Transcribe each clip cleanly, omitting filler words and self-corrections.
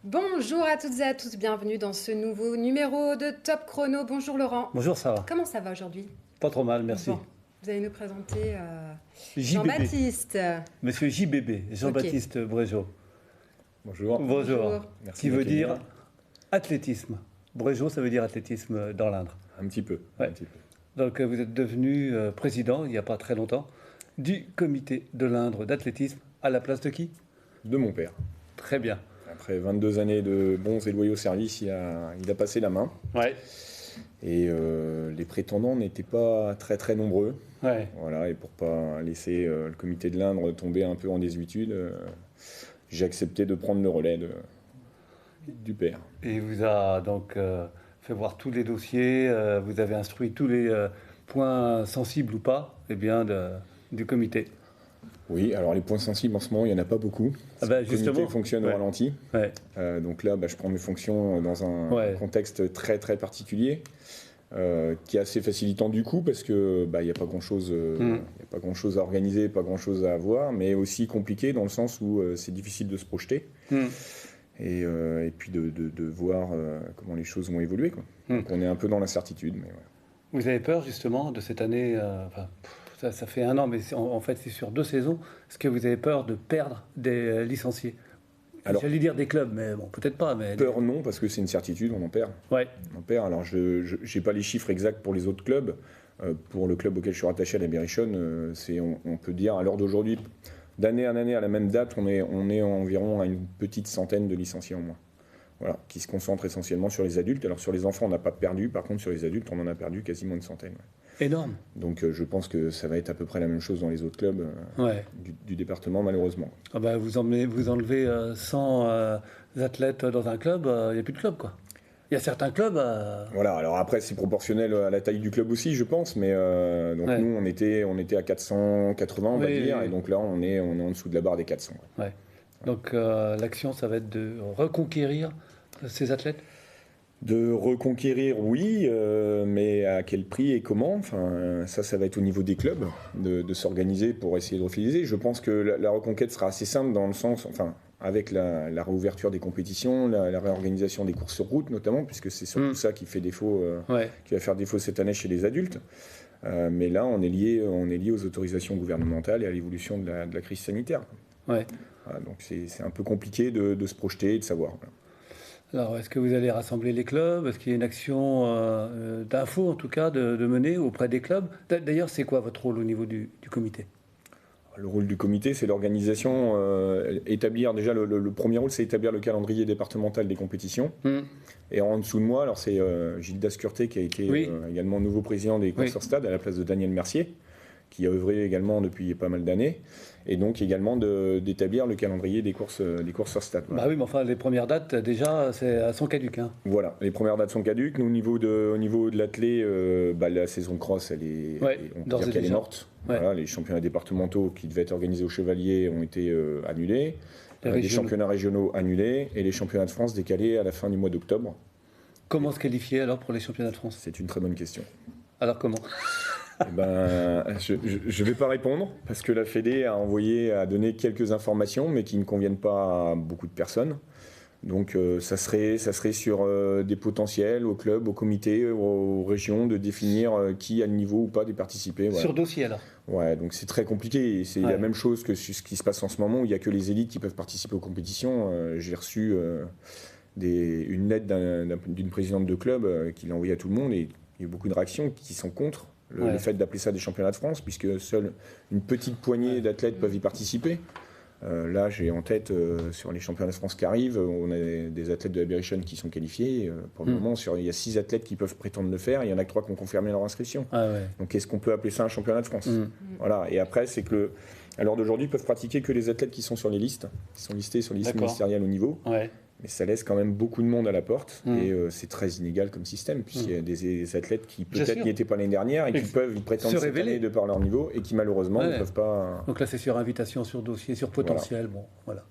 Bonjour à toutes et à tous, bienvenue dans ce nouveau numéro de Top Chrono. Bonjour Laurent. Bonjour Sarah. Comment ça va aujourd'hui? Pas trop mal, merci. Bon, vous allez nous présenter JBB. Jean-Baptiste. Monsieur JBB, Jean-Baptiste Brégeot. Bonjour. Bonjour. Merci Qui veut d'accueillir. dire athlétisme. Brégeot, ça veut dire athlétisme dans l'Indre. Un petit peu. Ouais. Un petit peu. Donc vous êtes devenu président, il n'y a pas très longtemps, du comité de l'Indre d'athlétisme à la place de qui? De mon père. Très bien. Après 22 années de bons et loyaux services, il a passé la main. Ouais. Et les prétendants n'étaient pas très très nombreux. Ouais. Voilà, et pour pas laisser le comité de l'Indre tomber un peu en désuétude, j'ai accepté de prendre le relais du père. Et il vous a donc fait voir tous les dossiers, vous avez instruit tous les points sensibles ou pas du comité. Oui, alors les points sensibles en ce moment, il n'y en a pas beaucoup. Ah bah, Le comité justement. fonctionne au Ouais. ralenti. Ouais. Donc là, je prends mes fonctions dans un Ouais. contexte très très particulier, qui est assez facilitant du coup, parce que il n'y a pas grand-chose à organiser, pas grand-chose à avoir, mais aussi compliqué dans le sens où c'est difficile de se projeter et puis de voir comment les choses vont évoluer, quoi. Donc on est un peu dans l'incertitude. Mais ouais. Vous avez peur justement de cette année, ça fait un an, mais en fait c'est sur 2 saisons, est-ce que vous avez peur de perdre des licenciés? Alors- J'allais dire des clubs, mais bon, peut-être pas. Mais... Peur non, parce que c'est une certitude, on en perd. Ouais. On en perd. Alors je n'ai pas les chiffres exacts pour les autres clubs. Pour le club auquel je suis rattaché à la Berrichonne, on peut dire à l'heure d'aujourd'hui, d'année en année à la même date, on est environ à une petite centaine de licenciés en moins. Voilà, qui se concentrent essentiellement sur les adultes. Alors sur les enfants, on n'a pas perdu. Par contre, sur les adultes, on en a perdu quasiment une centaine. Ouais. Énorme. Donc je pense que ça va être à peu près la même chose dans les autres clubs Ouais. du département, malheureusement. Ah bah, vous enlevez 100 athlètes dans un club, il n'y a plus de club, quoi. Il y a certains clubs... Voilà, alors après c'est proportionnel à la taille du club aussi, je pense, mais donc Ouais. nous on était à 480, on va Oui, dire, oui. et donc là on est en dessous de la barre des 400. Ouais. Ouais. Donc l'action, ça va être de reconquérir ces athlètes? De reconquérir, oui, mais à quel prix et comment? Enfin, ça va être au niveau des clubs, de s'organiser pour essayer de refidéliser. Je pense que la reconquête sera assez simple dans le sens, enfin, avec la réouverture des compétitions, la réorganisation des courses sur route notamment, puisque c'est surtout ça qui fait défaut, Ouais. qui va faire défaut cette année chez les adultes. Mais là, on est lié aux autorisations gouvernementales et à l'évolution de la crise sanitaire. Ouais. Voilà, donc c'est un peu compliqué de se projeter et de savoir. Voilà. Alors, est-ce que vous allez rassembler les clubs? Est-ce qu'il y a une action d'info, en tout cas, de mener auprès des clubs? D'ailleurs, c'est quoi votre rôle au niveau du comité? Le rôle du comité, c'est l'organisation, établir déjà le premier rôle, c'est établir le calendrier départemental des compétitions. Et en dessous de moi, alors c'est Gildas Curté qui a été également nouveau président des courses sur stade à la place de Daniel Mercier, qui a œuvré également depuis pas mal d'années, et donc également d'établir le calendrier des courses sur stade. Voilà. Bah oui, mais enfin, les premières dates, déjà, elles sont caduques. Hein. Voilà, les premières dates sont caduques. Nous, au niveau de l'athlé, la saison de cross, on peut dire qu'elle est morte. Ouais. Voilà, les championnats départementaux qui devaient être organisés au Chevalier ont été annulés. Les championnats régionaux annulés et les championnats de France décalés à la fin du mois d'octobre. Comment se qualifier alors pour les championnats de France? C'est une très bonne question. Alors comment? Je ne vais pas répondre parce que la Fédé a donné quelques informations mais qui ne conviennent pas à beaucoup de personnes. Donc ça serait sur des potentiels au club, au comité, aux régions de définir qui a le niveau ou pas d'y participer. Voilà. Sur dossier alors? Ouais, donc c'est très compliqué. C'est la même chose que ce qui se passe en ce moment où il n'y a que les élites qui peuvent participer aux compétitions. J'ai reçu une lettre d'une présidente de club qui l'a envoyée à tout le monde et il y a eu beaucoup de réactions qui sont contre le fait d'appeler ça des championnats de France puisque seule une petite poignée d'athlètes peuvent y participer. Là, j'ai en tête, sur les championnats de France qui arrivent, on a des athlètes de la Berrichonne qui sont qualifiés. Pour le moment, il y a 6 athlètes qui peuvent prétendre le faire. Il y en a que 3 qui ont confirmé leur inscription. Donc, est-ce qu'on peut appeler ça un championnat de France? Voilà. Et après, c'est que, à l'heure d'aujourd'hui, ils peuvent pratiquer que les athlètes qui sont sur les listes, qui sont listés sur les listes ministérielles au niveau. mais ça laisse quand même beaucoup de monde à la porte et c'est très inégal comme système puisqu'il y a des athlètes qui peut-être n'y étaient pas l'année dernière et qui peuvent prétendre cette année de par leur niveau et qui malheureusement ne peuvent pas... Donc là c'est sur invitation, sur dossier, sur potentiel, voilà.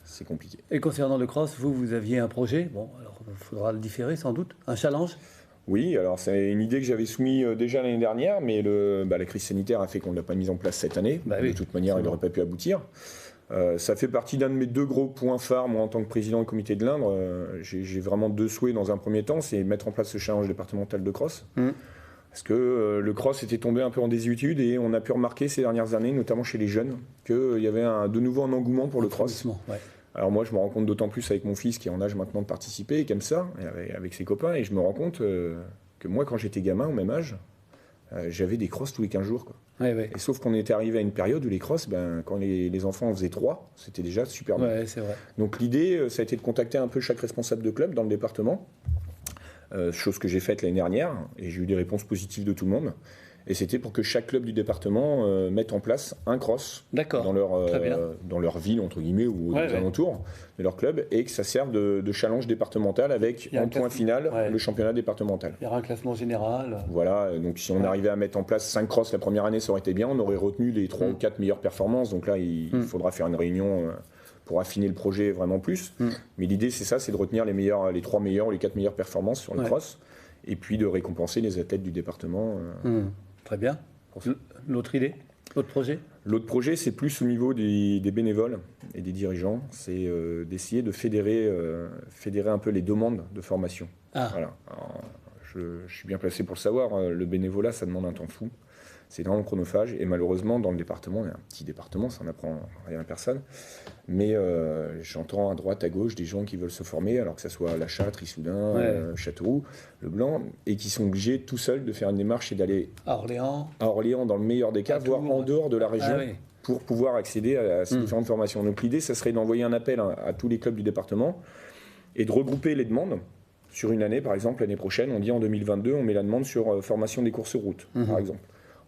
C'est compliqué. Et concernant le cross, vous aviez un projet, alors il faudra le différer sans doute, un challenge? Oui, alors c'est une idée que j'avais soumise déjà l'année dernière, mais la crise sanitaire a fait qu'on ne l'a pas mise en place cette année. De toute manière, il n'aurait pas pu aboutir. Ça fait partie d'un de mes 2 gros points phares, moi en tant que président du comité de l'Indre. J'ai vraiment 2 souhaits dans un premier temps, c'est mettre en place ce challenge départemental de cross. Parce que le cross était tombé un peu en désuétude et on a pu remarquer ces dernières années, notamment chez les jeunes, qu'il y avait de nouveau un engouement pour le cross. Alors moi, je me rends compte d'autant plus avec mon fils qui est en âge maintenant de participer et qui aime ça, avec ses copains, et je me rends compte que moi, quand j'étais gamin, au même âge, j'avais des crosses tous les 15 jours. Et sauf qu'on était arrivé à une période où les crosses, quand les enfants en faisaient 3, c'était déjà super bien. C'est vrai. Donc l'idée, ça a été de contacter un peu chaque responsable de club dans le département, chose que j'ai faite l'année dernière, et j'ai eu des réponses positives de tout le monde. Et c'était pour que chaque club du département mette en place un cross dans leur ville, entre guillemets, ou aux alentours de leur club, et que ça serve de challenge départemental avec en point final le championnat départemental. Il y aura un classement général. Voilà, donc si on arrivait à mettre en place 5 crosses la première année, ça aurait été bien, on aurait retenu les 3 ou 4 meilleures performances, donc là il faudra faire une réunion pour affiner le projet vraiment plus. Mais l'idée c'est ça, c'est de retenir les 3 meilleures ou les 4 meilleures performances sur le cross, et puis de récompenser les athlètes du département. Très bien. L'autre idée, l'autre projet? L'autre projet, c'est plus au niveau des bénévoles et des dirigeants, c'est d'essayer de fédérer un peu les demandes de formation. Voilà. Alors, je suis bien placé pour le savoir, le bénévolat, ça demande un temps fou. C'est vraiment chronophage et malheureusement dans le département, il y a un petit département, ça n'apprend rien à personne, mais j'entends à droite, à gauche des gens qui veulent se former, alors que ce soit La Châtre, Issoudun, Châteauroux, Le Blanc, et qui sont obligés tout seuls de faire une démarche et d'aller à Orléans, dans le meilleur des cas, voire en dehors de la région, pour pouvoir accéder à ces différentes formations. Donc l'idée, ça serait d'envoyer un appel à tous les clubs du département et de regrouper les demandes. Sur une année, par exemple, l'année prochaine, on dit en 2022, on met la demande sur formation des courses routes, par exemple.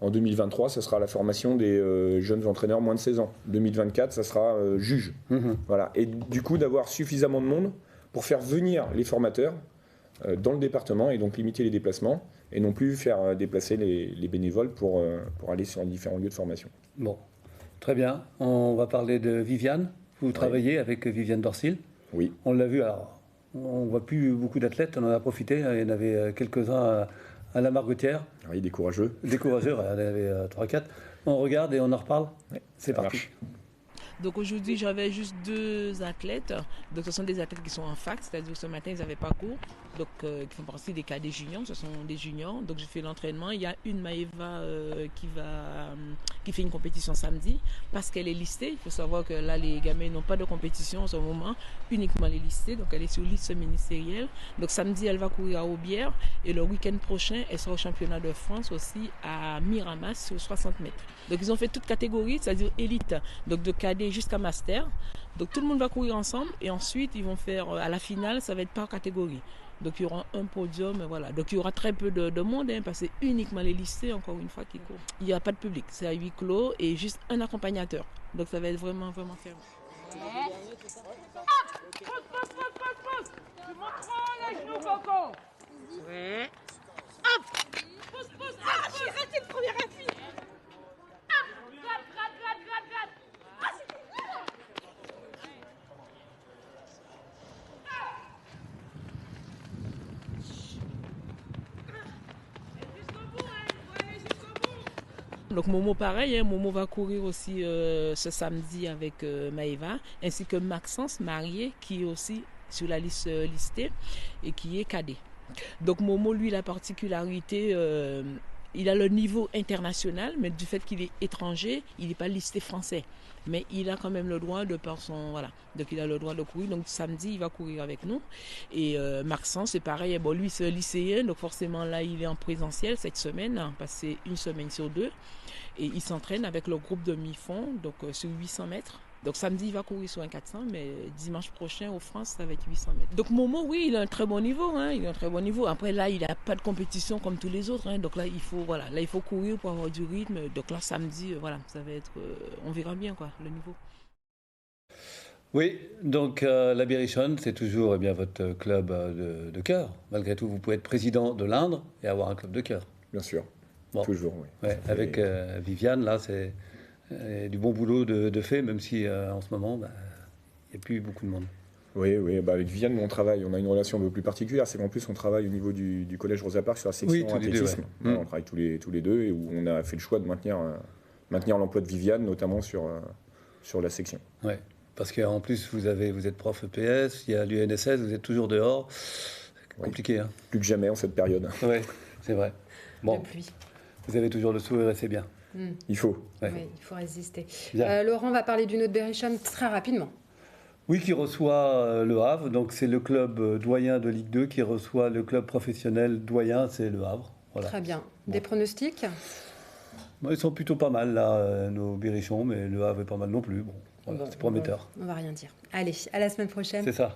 En 2023, ça sera la formation des jeunes entraîneurs moins de 16 ans. 2024, ça sera juge. Voilà. Et du coup, d'avoir suffisamment de monde pour faire venir les formateurs dans le département et donc limiter les déplacements et non plus faire déplacer les bénévoles pour aller sur les différents lieux de formation. Bon, très bien. On va parler de Viviane. Vous travaillez avec Viviane Dorsil. Oui. On l'a vu, alors, on ne voit plus beaucoup d'athlètes, on en a profité. Il y en avait quelques-uns à la Margotière. Oui, des courageux. Des courageux, il y en avait 3-4. On regarde et on en reparle. C'est parti. Marche. Donc aujourd'hui, j'avais juste 2 athlètes. Donc ce sont des athlètes qui sont en fac, c'est-à-dire que ce matin, ils n'avaient pas cours. Donc qui font partie des cadets juniors, ce sont des juniors. Donc j'ai fait l'entraînement. Il y a une Maëva qui fait une compétition samedi parce qu'elle est listée. Il faut savoir que là, les gamins n'ont pas de compétition en ce moment, uniquement les listés. Donc elle est sur liste ministérielle. Donc samedi, elle va courir à Aubière et le week-end prochain, elle sera au championnat de France aussi à Miramas sur 60 mètres. Donc ils ont fait toutes catégories, c'est-à-dire élite, donc de cadet jusqu'à master. Donc tout le monde va courir ensemble et ensuite ils vont faire à la finale, ça va être par catégorie. Donc il y aura un podium, voilà. Donc il y aura très peu de monde, parce que c'est uniquement les lycées, encore une fois, qui courent. Il n'y a pas de public, c'est à huis clos et juste un accompagnateur. Donc ça va être vraiment, vraiment fermé. Pousse. Tu montres les genoux, Coco. Ouais. Hop. Pousse. Arrêtez de première appui. Hop. Gratte. Ah, c'était bien. Donc Momo pareil, Momo va courir aussi ce samedi avec Maëva, ainsi que Maxence marié qui est aussi sur la liste listée et qui est cadet. Donc Momo, lui, la particularité, il a le niveau international, mais du fait qu'il est étranger, il n'est pas listé français. Mais il a quand même le droit de par son... Voilà. Donc il a le droit de courir. Donc samedi, il va courir avec nous. Et Maxence, c'est pareil. Bon, lui, c'est lycéen. Donc forcément, là, il est en présentiel cette semaine. Parce que c'est une semaine sur 2. Et il s'entraîne avec le groupe de mi-fond, donc sur 800 mètres. Donc samedi, il va courir sur un 400, mais dimanche prochain, au France, ça va être 800 mètres. Donc Momo, oui, il a un très bon niveau. Il a un très bon niveau. Après, là, il n'a pas de compétition comme tous les autres. Donc là, il faut courir pour avoir du rythme. Donc là, samedi, voilà, ça va être... on verra bien, quoi, le niveau. Oui, donc la Berrichonne, c'est toujours bien votre club de cœur. Malgré tout, vous pouvez être président de l'Indre et avoir un club de cœur. Bien sûr, Bon. toujours, oui. Ouais, avec Viviane, là, c'est du bon boulot de fait, même si en ce moment, il n'y a plus beaucoup de monde. Oui, avec Viviane, on travaille. On a une relation un peu plus particulière. C'est qu'en plus, on travaille au niveau du collège Rosa Parks sur la section tous les deux, athlétisme. ouais. On travaille tous les deux et où on a fait le choix de maintenir l'emploi de Viviane, notamment sur la section. Ouais, parce qu'en plus, vous êtes prof EPS, il y a l'UNSS, vous êtes toujours dehors. C'est compliqué, hein. Plus que jamais en cette période. Oui, c'est vrai. Bon, De pluie. vous avez toujours le sourire et c'est bien. Il faut. Ouais. Oui, il faut résister. Bien. Laurent va parler d'une autre Berrichonne très rapidement. Oui, qui reçoit le Havre. Donc, c'est le club doyen de Ligue 2 qui reçoit le club professionnel doyen, c'est le Havre. Voilà. Très bien. Bon. Des pronostics? Bon, ils sont plutôt pas mal, là, nos Berrichons, mais le Havre est pas mal non plus. Bon, voilà, Bon, c'est prometteur. on va rien dire. Allez, à la semaine prochaine. C'est ça.